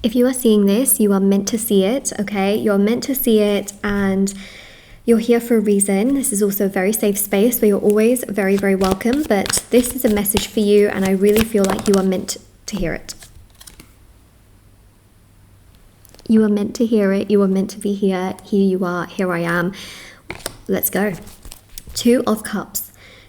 If you are seeing this, you are meant to see it, okay? You're meant to see it, and you're here for a reason. This is also a very safe space where you're always very, very welcome, but this is a message for you, and I really feel like you are meant to hear it. You are meant to hear it. You are meant to be here. Here you are. Here I am. Let's go. Two of Cups.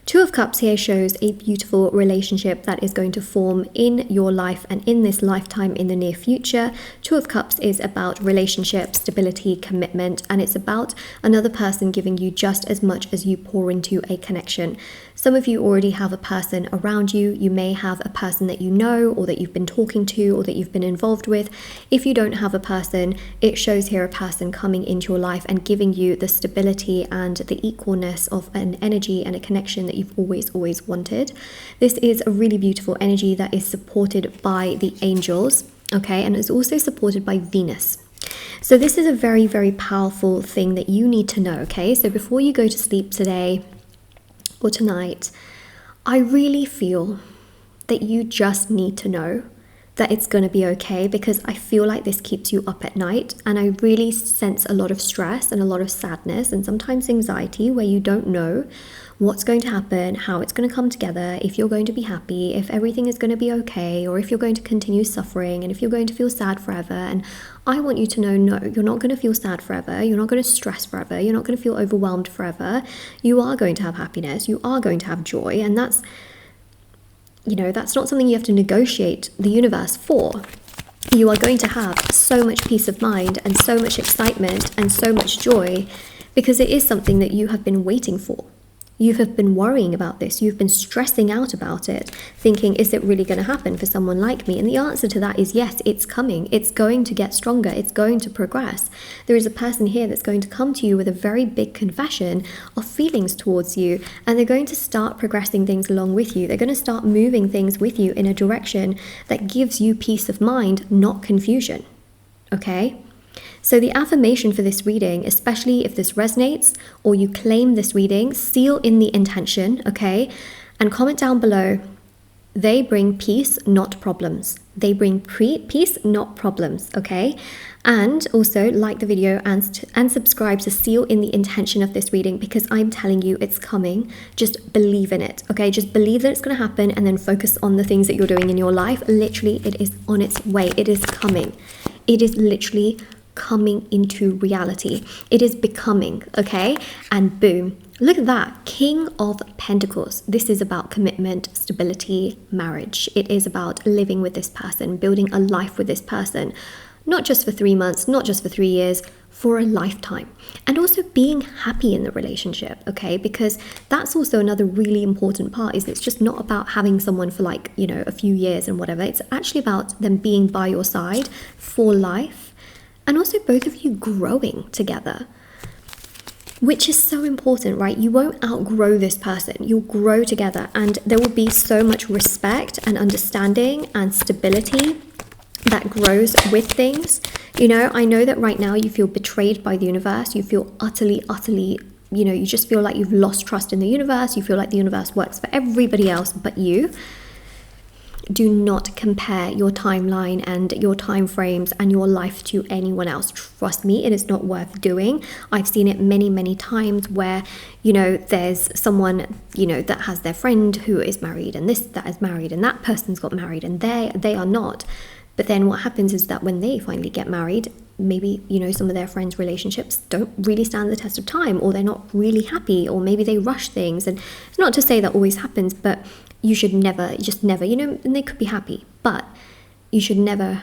Two of Cups here shows a beautiful relationship that is going to form in your life and in this lifetime in the near future. Two of Cups is about relationship, stability, commitment, and it's about another person giving you just as much as you pour into a connection. Some of you already have a person around you. You may have a person that you know or that you've been talking to or that you've been involved with. If you don't have a person, it shows here a person coming into your life and giving you the stability and the equalness of an energy and a connection that you've always wanted. This is a really beautiful energy that is supported by the angels, okay, and it's also supported by Venus. So this is a very, very powerful thing that you need to know, okay? So before you go to sleep today or tonight, I really feel that you just need to know that it's going to be okay, because I feel like this keeps you up at night, and I really sense a lot of stress and a lot of sadness and sometimes anxiety where you don't know what's going to happen, how it's going to come together, if you're going to be happy, if everything is going to be okay, or if you're going to continue suffering and if you're going to feel sad forever. And I want you to know, no, you're not going to feel sad forever. You're not going to stress forever. You're not going to feel overwhelmed forever. You are going to have happiness. You are going to have joy. And that's, you know, that's not something you have to negotiate the universe for. You are going to have so much peace of mind and so much excitement and so much joy, because it is something that you have been waiting for. You have been worrying about this. You've been stressing out about it, thinking, is it really going to happen for someone like me? And the answer to that is yes, it's coming. It's going to get stronger. It's going to progress. There is a person here that's going to come to you with a very big confession of feelings towards you, and they're going to start progressing things along with you. They're going to start moving things with you in a direction that gives you peace of mind, not confusion. Okay? So the affirmation for this reading, especially if this resonates or you claim this reading, seal in the intention, okay? And comment down below, they bring peace, not problems. They bring peace, not problems, okay? And also like the video and subscribe to seal in the intention of this reading, because I'm telling you it's coming. Just believe in it, okay? Just believe that it's going to happen, and then focus on the things that you're doing in your life. Literally, it is on its way. It is coming. It is literally coming into reality. It is becoming, okay? And boom, look at that, King of Pentacles. This is about commitment, stability, marriage. It is about living with this person, building a life with this person, not just for 3 months, not just for 3 years, for a lifetime. And also being happy in the relationship, okay? Because that's also another really important part, is it's just not about having someone for like, you know, a few years and whatever. It's actually about them being by your side for life. And also both of you growing together, which is so important, right? You won't outgrow this person. You'll grow together, and there will be so much respect and understanding and stability that grows with things. You know, I know that right now you feel betrayed by the universe. You feel utterly, you know, you just feel like you've lost trust in the universe. You feel like the universe works for everybody else but you. Do not compare your timeline and your time frames and your life to anyone else. Trust me, it is not worth doing. I've seen it many times where, you know, there's someone, you know, that has their friend who is married, and that is married, and that person's got married, and they are not. But then what happens is that when they finally get married, maybe, you know, some of their friends' relationships don't really stand the test of time, or they're not really happy, or maybe they rush things. And it's not to say that always happens, but you should never, just never, you know, and they could be happy, but you should never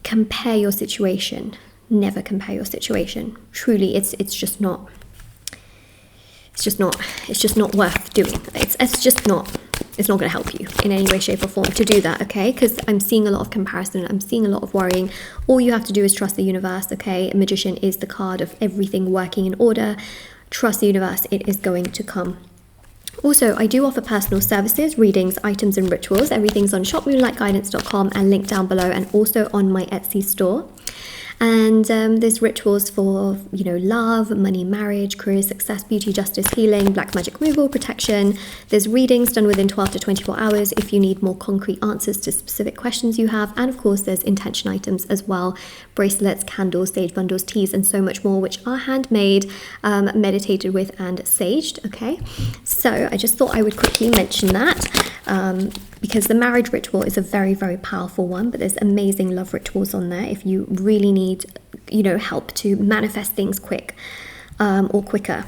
compare your situation. Never compare your situation. Truly, it's just not worth doing. It's not going to help you in any way, shape or form to do that, okay? Because I'm seeing a lot of comparison. I'm seeing a lot of worrying. All you have to do is trust the universe, okay? A Magician is the card of everything working in order. Trust the universe, it is going to come. Also, I do offer personal services, readings, items and rituals. Everything's on shopmoonlightguidance.com and linked down below, and also on my Etsy store. And there's rituals for, you know, love, money, marriage, career, success, beauty, justice, healing, black magic removal, protection. There's readings done within 12 to 24 hours if you need more concrete answers to specific questions you have. And of course, there's intention items as well, bracelets, candles, sage bundles, teas, and so much more, which are handmade, meditated with, and saged. Okay, so I just thought I would quickly mention that. Because the marriage ritual is a very, very powerful one, but there's amazing love rituals on there if you really need, you know, help to manifest things quick or quicker.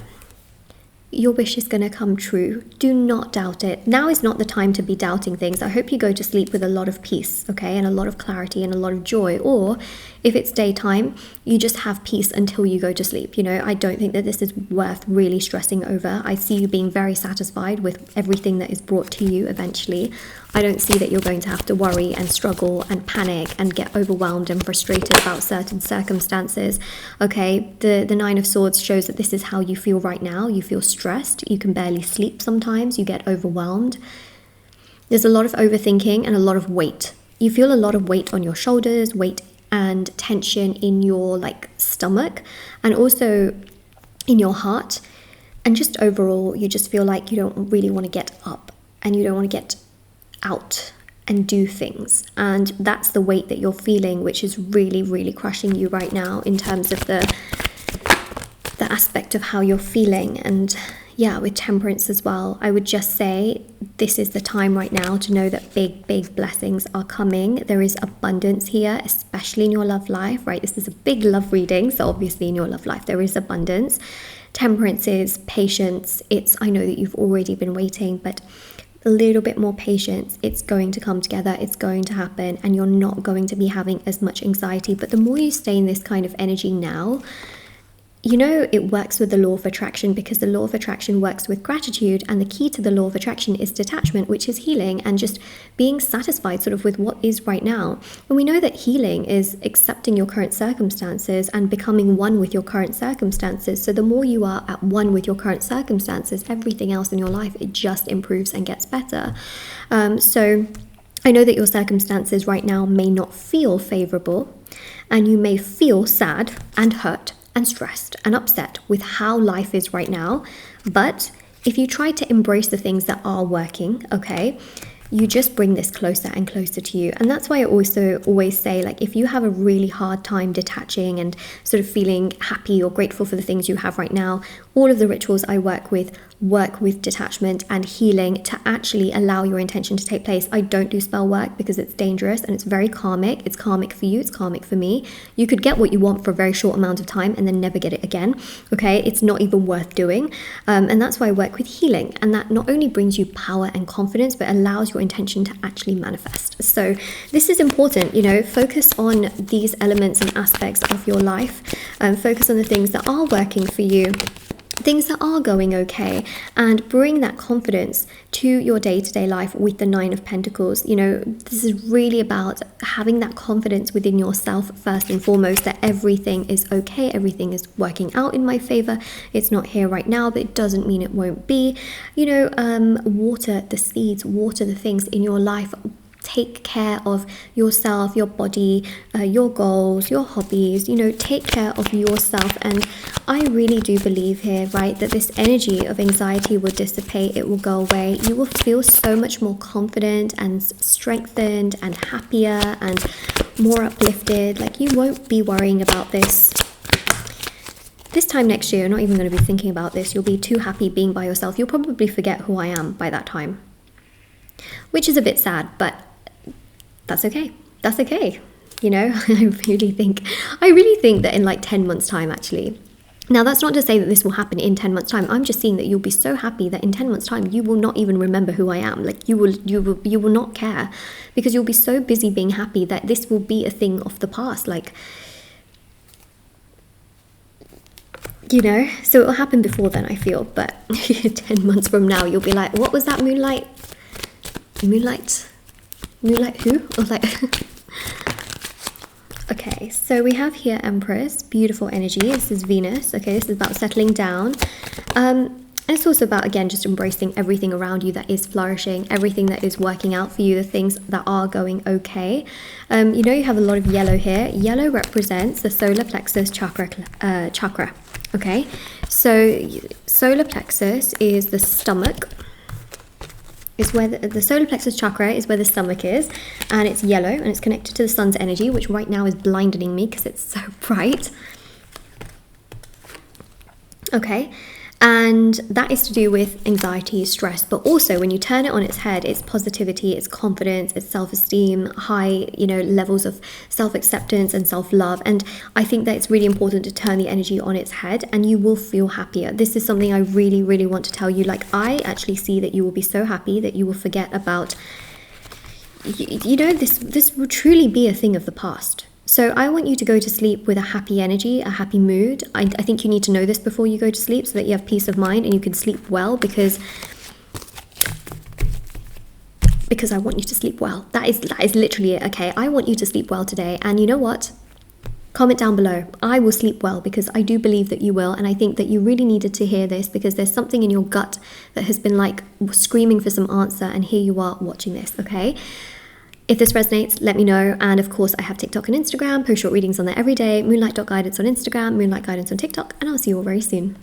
Your wish is going to come true. Do not doubt it. Now is not the time to be doubting things. I hope you go to sleep with a lot of peace, okay, and a lot of clarity and a lot of joy. Or if it's daytime, you just have peace until you go to sleep. You know, I don't think that this is worth really stressing over. I see you being very satisfied with everything that is brought to you eventually. I don't see that you're going to have to worry and struggle and panic and get overwhelmed and frustrated about certain circumstances. Okay, the Nine of Swords shows that this is how you feel right now. You feel stressed. You can barely sleep sometimes. You get overwhelmed. There's a lot of overthinking and a lot of weight. You feel a lot of weight on your shoulders, weight and tension in your like stomach, and also in your heart. And just overall, you just feel like you don't really want to get up and you don't want to get out and do things. And that's the weight that you're feeling, which is really, really crushing you right now in terms of the aspect of how you're feeling. And yeah, with Temperance as well, I would just say this is the time right now to know that big, big blessings are coming. There is abundance here, especially in your love life, right? This is a big love reading, so obviously in your love life there is abundance. Temperance is patience. I know that you've already been waiting, but a little bit more patience. It's going to come together. It's going to happen, and you're not going to be having as much anxiety. But the more you stay in this kind of energy now, you know, it works with the law of attraction, because the law of attraction works with gratitude, and the key to the law of attraction is detachment, which is healing and just being satisfied sort of with what is right now. And we know that healing is accepting your current circumstances and becoming one with your current circumstances. So the more you are at one with your current circumstances, everything else in your life, it just improves and gets better. So I know that your circumstances right now may not feel favorable, and you may feel sad and hurt and stressed and upset with how life is right now. But if you try to embrace the things that are working, okay, you just bring this closer and closer to you. And that's why I also always say, like, if you have a really hard time detaching and sort of feeling happy or grateful for the things you have right now, all of the rituals I work with detachment and healing to actually allow your intention to take place. I don't do spell work because it's dangerous and it's very karmic. It's karmic for you, it's karmic for me. You could get what you want for a very short amount of time and then never get it again. Okay, it's not even worth doing. And that's why I work with healing. And that not only brings you power and confidence, but allows your intention to actually manifest. So this is important, you know, focus on these elements and aspects of your life. Focus on the things that are working for you, things that are going okay, and bring that confidence to your day-to-day life with the Nine of Pentacles. You know, this is really about having that confidence within yourself first and foremost, that everything is okay, everything is working out in my favor. It's not here right now, but it doesn't mean it won't be. You know, water the seeds, water the things in your life. Take care of yourself, your body, your goals, your hobbies, you know, take care of yourself. And I really do believe here, right, that this energy of anxiety will dissipate, it will go away. You will feel so much more confident and strengthened and happier and more uplifted. Like, you won't be worrying about this time next year. You're not even going to be thinking about this. You'll be too happy being by yourself. You'll probably forget who I am by that time, which is a bit sad, but that's okay. That's okay. You know, I really think that in like 10 months time, actually. Now, that's not to say that this will happen in 10 months time. I'm just seeing that you'll be so happy that in 10 months time, you will not even remember who I am. Like, you will not care, because you'll be so busy being happy that this will be a thing of the past. Like, you know, so it will happen before then, I feel. But 10 months from now, you'll be like, what was that moonlight who? Or like okay, so we have here Empress, beautiful energy. This is Venus. Okay, this is about settling down. And And it's also about, again, just embracing everything around you that is flourishing, everything that is working out for you, the things that are going okay. You know, you have a lot of yellow here. Yellow represents the solar plexus chakra. Okay, so solar plexus is the stomach. Is where the solar plexus chakra is where the stomach is, and it's yellow, and it's connected to the sun's energy, which right now is blinding me because it's so bright. Okay, and that is to do with anxiety, stress, but also when you turn it on its head, it's positivity, it's confidence, it's self-esteem, high, you know, levels of self-acceptance and self-love. And I think that it's really important to turn the energy on its head, and you will feel happier. This is something I really, really want to tell you. Like, I actually see that you will be so happy that you will forget about, you know, this will truly be a thing of the past. So I want you to go to sleep with a happy energy, a happy mood. I think you need to know this before you go to sleep so that you have peace of mind and you can sleep well, because I want you to sleep well. That is literally it. Okay, I want you to sleep well today. And you know what? Comment down below. I will sleep well, because I do believe that you will. And I think that you really needed to hear this, because there's something in your gut that has been like screaming for some answer. And here you are watching this, okay? If this resonates, let me know. And of course, I have TikTok and Instagram, post short readings on there every day. Moonlight.guidance on Instagram, Moonlight Guidance on TikTok, and I'll see you all very soon.